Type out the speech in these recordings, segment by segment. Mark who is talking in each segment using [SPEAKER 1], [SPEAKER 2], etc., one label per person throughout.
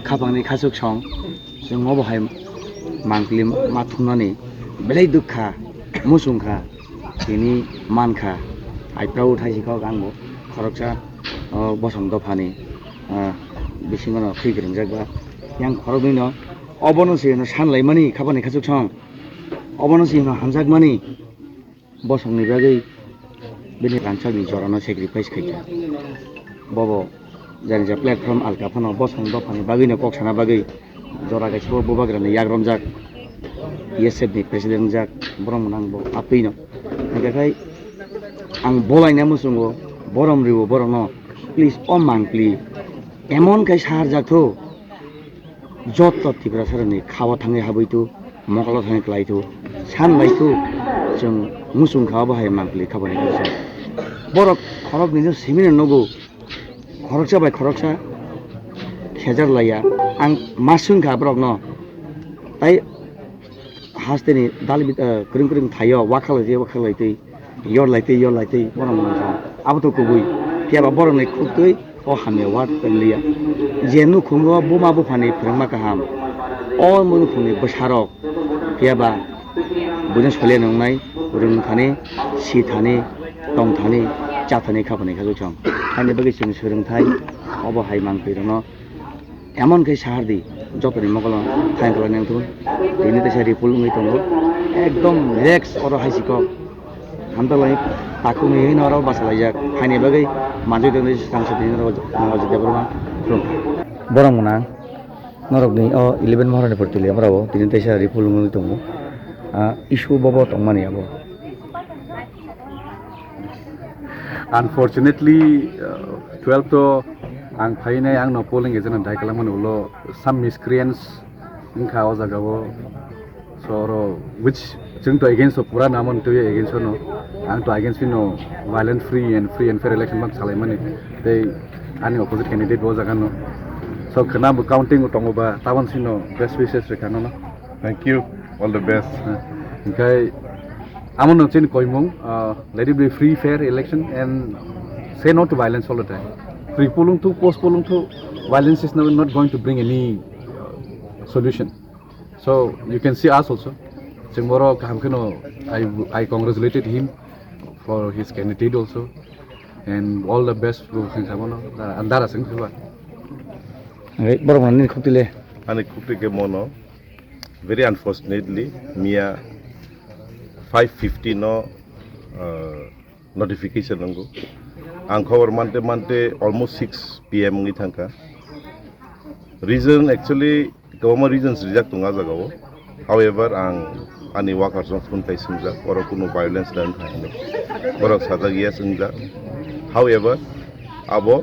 [SPEAKER 1] खाफांनि खासुक सं जों अबहाय मांकलि माथुमनानै बेलाय दुखा मुसुंखा बेनि मानखा आइफ्राव थाइसेखौ आंबो खरकसा बसं दफानि बिसिङाव फैग्रों जागबा yang खरकनि न अबनसि न सानलायमानि खाफानि खासुक सं अबनसि न हानजागमानि बसंनि बागै बेनि रानसागनि जरानो सेक्रिफाइस खायजा बबो जानि जा प्लेटफर्म आलकाफानो बसं दफानि बागैनो कक्साना बागै जरा गाइसिबो बबाग्रानि याग्रम जाग इएसएफनि प्रेसिडेन्ट जाग बरमन आंबो आपैनो नाथाय आं बलायना मुसुंगो बरम रिवो बरम प्लिज अ मांकलि एमन काय साहार जागथो जत तिब्रा सारनि खावा थाङै हाबैथु मकला थाङै क्लाइथु सानलायथु जों मुसुं खावा बाहाय मांकलि खाबानि खायसा बरक खरक निजो सिमिन नगो खरकसा बाय खरकसा खेजार लाया आं मासुं खा ब्रक न ताइ हास्तेनि दाल करिं करिं थायो वाखालायथै yor लाइथै बरम नसा आबोथ कुबुइ पियाबा बरमनि खुबतै अ हामे वाट पेलिया जेनु खुंगो बुमा बुफानि फोरोंमा गाहाम अ मुनुफुंनि बोसारक पियाबा बुजों सलिया नंनाय रोंथानि सिथानि दंथानि जाथानि खाफानि खाजु सं थाइनि बागै जों सोलोंथाइ अबहाय मांकलिरनो एमन काय साहारदि जतनि मगल थांखला नांथु बेनि देशा रिपुल मै दङ एकदम रिलेक्स अर हाइसिक हामदालाय ताकु नै नराव बासालायजाक थाइनि बागै मानजो दोंनि सांसदनि नवाज देबरमा फ्रम बरमना नरकनि 11 महरनि पर्टिलिया ब्रावो दिनै देशा रिपुल मै दङ इशु बबो तंमानि आबो
[SPEAKER 2] Unfortunately, 12 to ang painay ang no polling agent ang dahil kalaman ulo some miscreants ingka o jagabo so which jung to against so pura namon to against no ang to against no violent free and fair election bang salai mani they ani opposite candidate bo jaga no so khana bu counting utongo ba tawan sino best wishes rekano no.
[SPEAKER 3] Thank you. All the best.
[SPEAKER 2] Okay. Amon no chen koimong let it be free fair election and say no to violence all the time. Free polling to post polling to violence is not going to bring any solution. So you can see us also. Tomorrow I congratulated him for his candidate also and all the best to andara sing suba.
[SPEAKER 1] Barman नि खुतिले
[SPEAKER 3] Ani kupike mono. Very unfortunately, Mia 5:50 no notification nango. Ang khawar mante almost 6 PM ngi thangka. Reason actually government reasons reject tunga jagao. However, ani workers on phone kai singja or kuno violence dan thaino. Borok sadagia singja. However, abo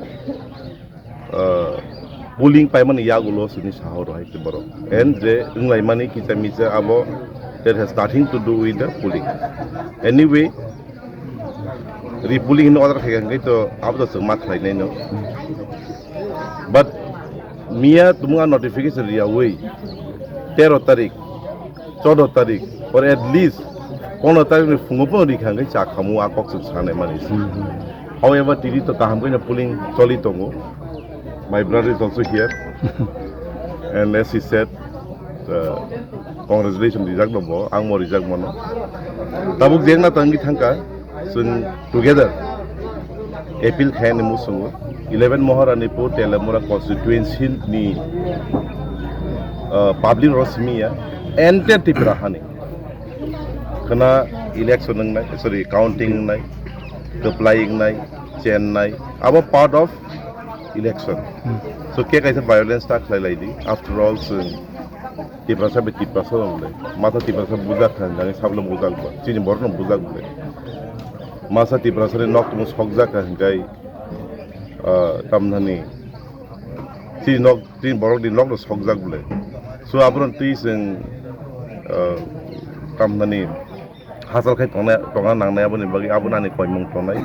[SPEAKER 3] bullying payment yagulo sini sahoro hai ke borok. And je unglai mani kita misa abo that has nothing to do with the bullying. Anyway, bullying in order to after the math like no. But Mia tumunga notification ria way 13 tarik 14 tarik or at least 15 tarik ni fungopo di khangai cha khamu akok sane manis. However, tiri to kaham ko na pulling soli tongo. My brother is also here. And as he said, congratulations rijak bobo ang mo rijak mono tabuk jeng na tangi thangka sun together appeal khaine musungo 11 mohorani po telamura constituency ni public rosmiya enter tiprahani kana election nai sorry counting nai applying nai chain nai abo part of election so ke kaisa violence start lai di after all sun tiprasa be tiprasa le mata tiprasa bujak khan jani sablo bujak ba chini borno bujak le masa tiprasa re nok mus hokjak khan gai tamnani chini nok tin borok di nok no hokjak le so abron tis en tamnani hasal khai tonga nangnai aboni bagi abunani koimung tonai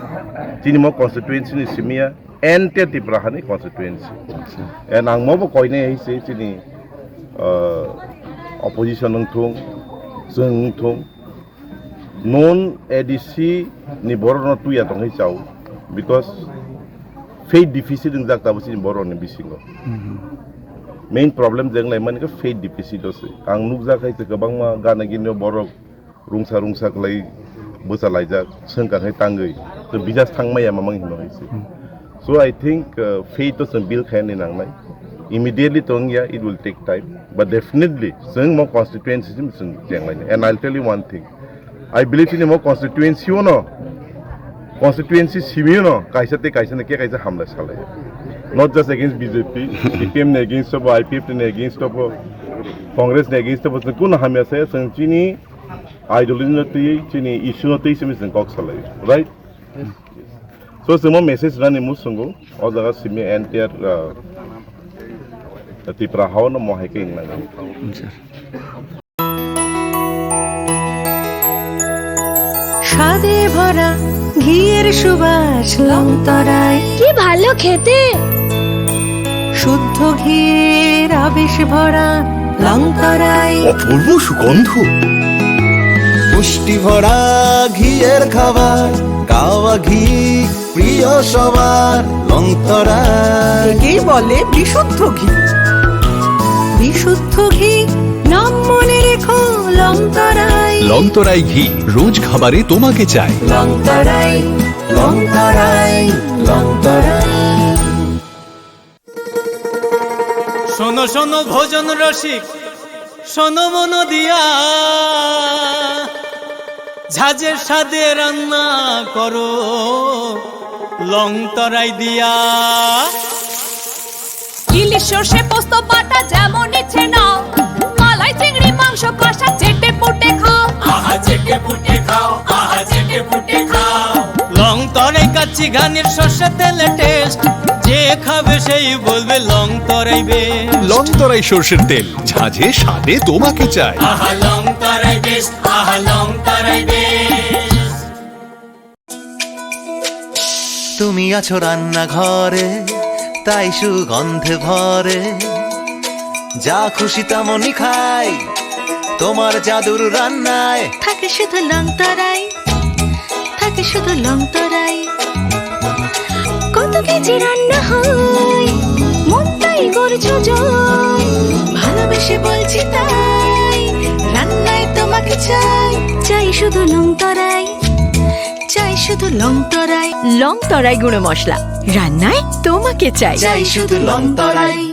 [SPEAKER 3] chini mo constituency ni simia ente tiprahani constituency and ang mo bo koine hi se chini opposition nungthung jungthung non ADC ni borno tuya tongai chau because faith deficit in jakta basi borno ni bisingo main problem जोंलाय माने faith deficit আছে आं नुजाखायसो गोबां मा गाना गिनो बरक रुंसा रुंसा खलाय बोसा लायजाक सोंखाखै तांगै तो बिजास थांमाया मामां हिनोहायसो so I think faith to some bill can in angnai immediately tongia it will take time but definitely sing more constituency and I'll tell you one thing I believe in more constituency you know constituency simino kaisa te kaisa ne ke kaisa hamla salai not just against BJP CPM ne against of IPF ne against of Congress ne against of kun hamya se sangchini ideology no ti chini issue no ti simis kok salai right so semua message rani musungo o jaga simi entire ti prahau no mo heke ingna
[SPEAKER 4] স্বাদে ভরা ঘিয়ের সুবাস লংতরায়
[SPEAKER 5] কি ভালো খেতে
[SPEAKER 4] শুদ্ধ ঘিয়ের আবেশ ভরা লংতরায়
[SPEAKER 6] অপূর্ব সুগন্ধ পুষ্টি ভরা ঘিয়ের খাবার গাওয়া ঘি প্রিয় সবার লংতরায়
[SPEAKER 4] একেই বলে বিশুদ্ধ ঘি বিশুদ্ধ ঘি নাম মনে রেখো লংতরায়
[SPEAKER 7] লংতরাই ঘি রোজ খাবারে তোমাকে চাই
[SPEAKER 4] লংতরায় লংতরায় লংতরায়
[SPEAKER 8] শোনো শোনো ভোজন রসিক শোনো মন দিয়া ঝাঁঝের স্বাদে রান্না করো লংতরাই দিয়া
[SPEAKER 5] ইলিশ সর্ষে পোস্ত বাটা যেমন ইচ্ছে নাও মালাই চিংড়ি মাংস কষা চেটে পুটে খাও
[SPEAKER 8] আহা চেটে পুটে খাও আহা চেটে পুটে খাও লংতরাই কাচ্চি ঘানির সর্ষে তেলে টেস্ট যে খাবে সেই বলবে লংতরাই বেশ
[SPEAKER 7] লংতরাই সর্ষের তেল ঝাঁঝে স্বাদে তোমাকে চাই
[SPEAKER 8] আহা লংতরাই বেশ আহা লংতরাই বেশ
[SPEAKER 6] তুমি আছো রান্নাঘরে তাই সুগন্ধে ভরে যা খুশি তেমনই খাই তোমার জাদুর রান্নায়
[SPEAKER 4] থাকে শুধু লংতরাই থাকে শুধু লংতরাই
[SPEAKER 5] কত কেজি রান্না হয় মনটাই করছো জয়
[SPEAKER 4] ভালোবেসে বলছি তাই রান্নায় তোমাকে চাই চাই শুধু লংতরাই চাই শুধু লংতরাই লংতরাই গুঁড়ো মশলা রান্নায় তোমাকে চাই
[SPEAKER 6] চাই শুধু লংতরাই